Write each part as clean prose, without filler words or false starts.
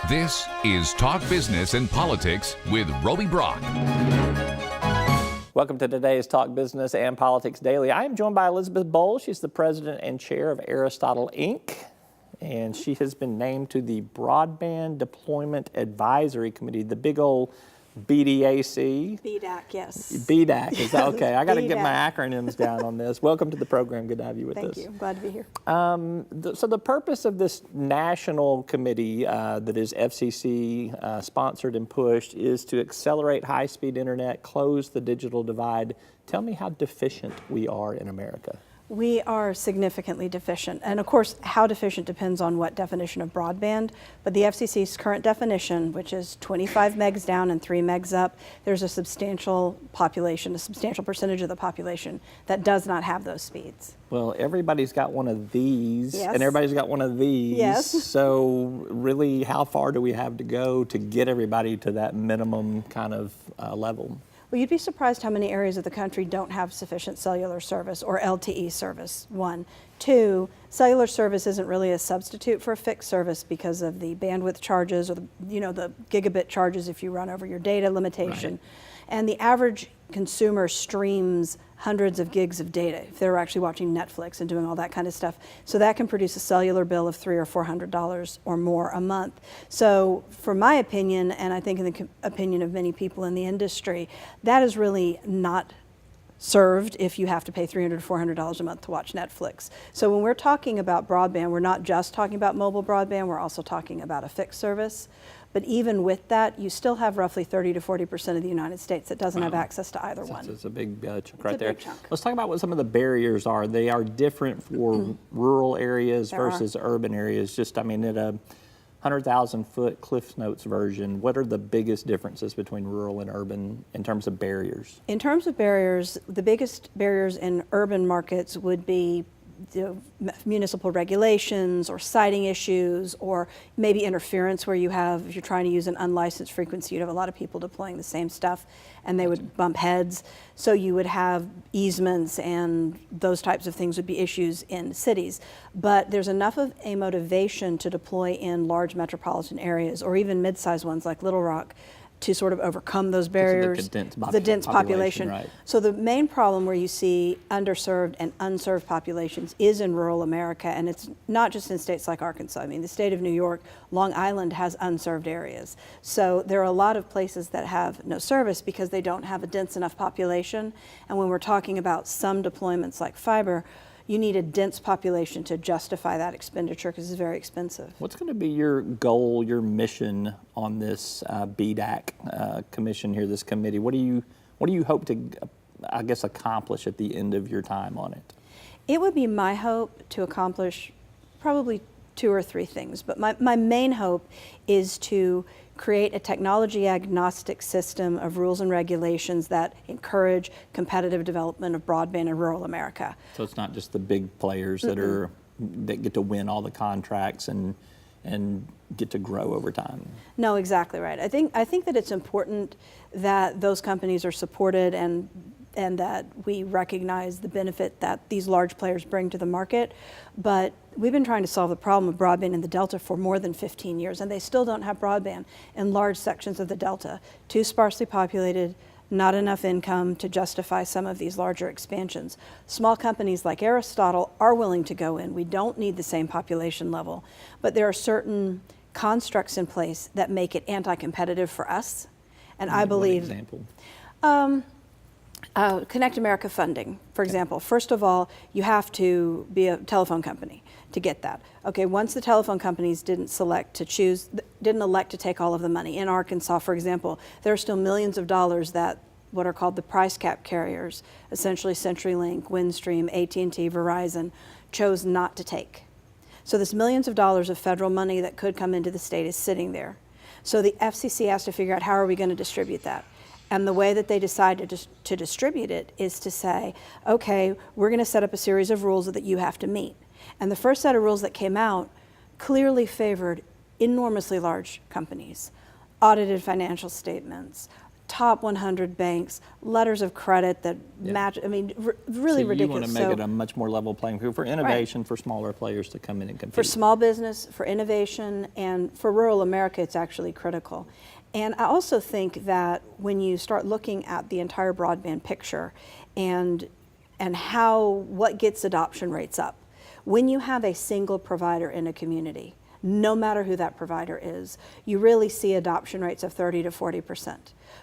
This is Talk Business and Politics with Roby Brock. Welcome to today's Talk Business and Politics Daily. I am joined by Elizabeth Bowles. She's the president and chair of Aristotle, Inc., and she has been named to the Broadband Deployment Advisory Committee, the big old BDAC. BDAC, yes. BDAC, is that okay? I got to get my acronyms down on this. Welcome to the program. Good to have you with us. Thank you. Glad to be here. So the purpose of this national committee that is FCC sponsored and pushed is to accelerate high-speed internet, close the digital divide. Tell me how deficient we are in America. We are significantly deficient. And of course, how deficient depends on what definition of broadband. But the FCC's current definition, which is 25 megs down and 3 megs up, there's a substantial population, a substantial percentage of the population that does not have those speeds. Well, everybody's got one of these, yes, and everybody's got one of these. Yes. So really, how far do we have to go to get everybody to that minimum kind of level? Well, you'd be surprised how many areas of the country don't have sufficient cellular service or LTE service, one. Two, cellular service isn't really a substitute for a fixed service because of the bandwidth charges or the gigabit charges if you run over your data limitation. Right. And the average consumer streams hundreds of gigs of data if they're actually watching Netflix and doing all that kind of stuff. So that can produce a cellular bill of $300 or $400 or more a month. So for my opinion, and I think in the opinion of many people in the industry, that is really not served if you have to pay $300 or $400 a month to watch Netflix. So when we're talking about broadband, we're not just talking about mobile broadband, we're also talking about a fixed service. But even with that, you still have roughly 30 to 40% of the United States that doesn't have access to either one. It's a big chunk right there. Big chunk. Let's talk about what some of the barriers are. They are different for rural areas versus urban areas. Just, I mean, at a 100,000-foot Cliff Notes version, what are the biggest differences between rural and urban in terms of barriers? In terms of barriers, the biggest barriers in urban markets would be municipal regulations or siting issues, or maybe interference where you have, if you're trying to use an unlicensed frequency, you'd have a lot of people deploying the same stuff and they would bump heads. So you would have easements and those types of things would be issues in cities. But there's enough of a motivation to deploy in large metropolitan areas or even mid-sized ones like Little Rock to sort of overcome those barriers, the dense population. Right. So the main problem where you see underserved and unserved populations is in rural America, and it's not just in states like Arkansas. I mean, the state of New York, Long Island has unserved areas. So there are a lot of places that have no service because they don't have a dense enough population. And when we're talking about some deployments like fiber, you need a dense population to justify that expenditure because it's very expensive. What's going to be your goal, your mission on this BDAC commission here, this committee? What do you hope to, I guess, accomplish at the end of your time on it? It would be my hope to accomplish probably 2 or 3 things, but my main hope is to create a technology agnostic system of rules and regulations that encourage competitive development of broadband in rural America. So it's not just the big players that get to win all the contracts and get to grow over time. No, exactly right. I think that it's important that those companies are supported and that we recognize the benefit that these large players bring to the market. But we've been trying to solve the problem of broadband in the Delta for more than 15 years, and they still don't have broadband in large sections of the Delta. Too sparsely populated, not enough income to justify some of these larger expansions. Small companies like Aristotle are willing to go in. We don't need the same population level, but there are certain constructs in place that make it anti-competitive for us. And I believe... One example? Connect America funding, for example. First of all, you have to be a telephone company to get that. Okay, once the telephone companies didn't elect to take all of the money. In Arkansas, for example, there are still millions of dollars that what are called the price cap carriers, essentially CenturyLink, Windstream, AT&T, Verizon, chose not to take. So this millions of dollars of federal money that could come into the state is sitting there. So the FCC has to figure out how are we going to distribute that. And the way that they decided to distribute it is to say, okay, we're going to set up a series of rules that you have to meet. And the first set of rules that came out clearly favored enormously large companies, audited financial statements, top 100 banks, letters of credit that match, I mean, really so ridiculous. You want to make it a much more level playing field for innovation, for smaller players to come in and compete. For small business, for innovation, and for rural America, it's actually critical. And I also think that when you start looking at the entire broadband picture and what gets adoption rates up, when you have a single provider in a community, no matter who that provider is, you really see adoption rates of 30 to 40%.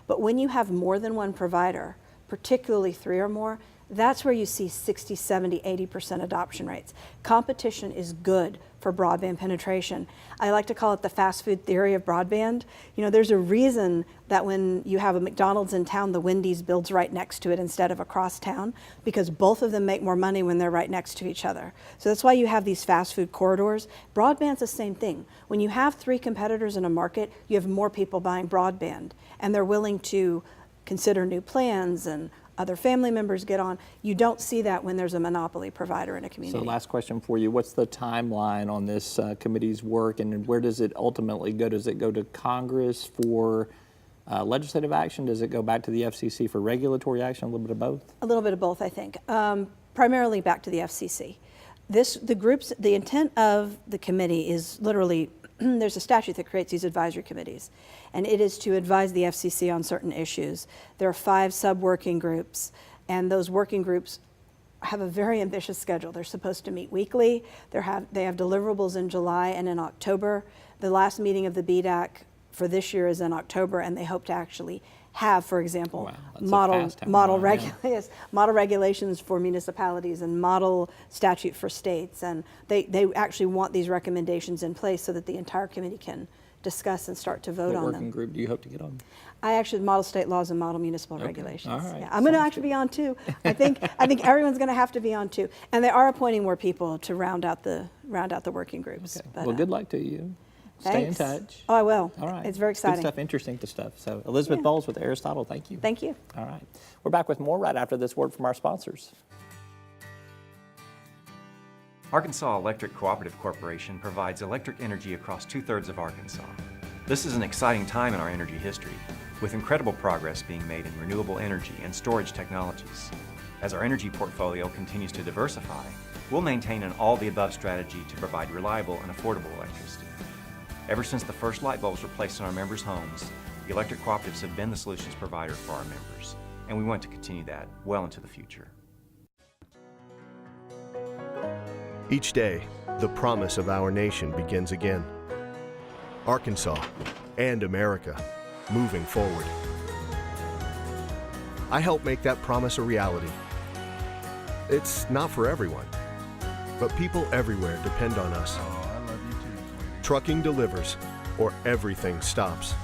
But when you have more than one provider, particularly 3 or more, that's where you see 60, 70, 80% adoption rates. Competition is good for broadband penetration. I like to call it the fast food theory of broadband. You know, there's a reason that when you have a McDonald's in town, the Wendy's builds right next to it instead of across town, because both of them make more money when they're right next to each other. So that's why you have these fast food corridors. Broadband's the same thing. When you have 3 competitors in a market, you have more people buying broadband, and they're willing to consider new plans and other family members get on. You don't see that when there's a monopoly provider in a community. So last question for you. What's the timeline on this committee's work, and where does it ultimately go? Does it go to Congress for legislative action? Does it go back to the FCC for regulatory action? A little bit of both? A little bit of both, I think. Primarily back to the FCC. The intent of the committee is literally, there's a statute that creates these advisory committees, and it is to advise the FCC on certain issues. There are 5 sub-working groups, and those working groups have a very ambitious schedule. They're supposed to meet weekly. They have deliverables in July and in October. The last meeting of the BDAC for this year is in October, and they hope to actually have, for example, model regulations for municipalities and model statute for states, and they actually want these recommendations in place so that the entire committee can discuss and start to vote on them. What working group do you hope to get on? I actually model state laws and model municipal regulations. All right. Yeah, I'm going to actually be on too. I think everyone's going to have to be on too, and they are appointing more people to round out the working groups. Okay. But, well, good luck to you. Thanks. Stay in touch. Oh, I will. All right. It's very exciting. Good stuff, interesting stuff. So Elizabeth Bowles with Aristotle, thank you. Thank you. All right. We're back with more right after this word from our sponsors. Arkansas Electric Cooperative Corporation provides electric energy across 2/3 of Arkansas. This is an exciting time in our energy history, with incredible progress being made in renewable energy and storage technologies. As our energy portfolio continues to diversify, we'll maintain an all-the-above strategy to provide reliable and affordable electricity. Ever since the first light bulbs were placed in our members' homes, the electric cooperatives have been the solutions provider for our members, and we want to continue that well into the future. Each day, the promise of our nation begins again. Arkansas and America, moving forward. I help make that promise a reality. It's not for everyone, but people everywhere depend on us. Trucking delivers, or everything stops.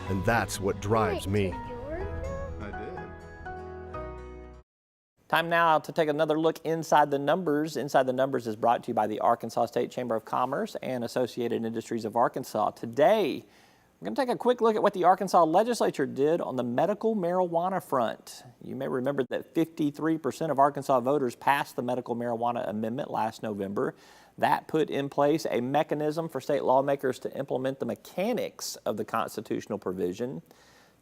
And that's what drives me. Time now to take another look inside the numbers. Inside the Numbers is brought to you by the Arkansas State Chamber of Commerce and Associated Industries of Arkansas. Today, we're going to take a quick look at what the Arkansas legislature did on the medical marijuana front. You may remember that 53% of Arkansas voters passed the medical marijuana amendment last November. That put in place a mechanism for state lawmakers to implement the mechanics of the constitutional provision.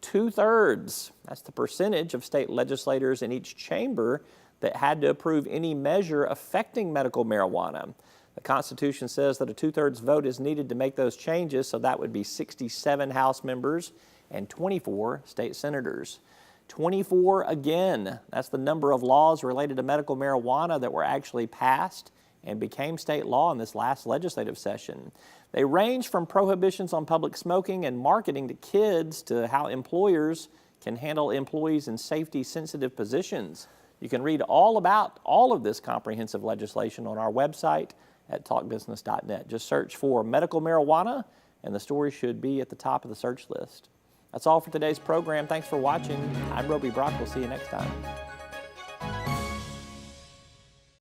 2/3, that's the percentage of state legislators in each chamber that had to approve any measure affecting medical marijuana. The Constitution says that a 2/3 vote is needed to make those changes, so that would be 67 House members and 24 state senators. 24 again, that's the number of laws related to medical marijuana that were actually passed and became state law in this last legislative session. They range from prohibitions on public smoking and marketing to kids to how employers can handle employees in safety-sensitive positions. You can read all about all of this comprehensive legislation on our website at talkbusiness.net. Just search for medical marijuana, and the story should be at the top of the search list. That's all for today's program. Thanks for watching. I'm Roby Brock. We'll see you next time.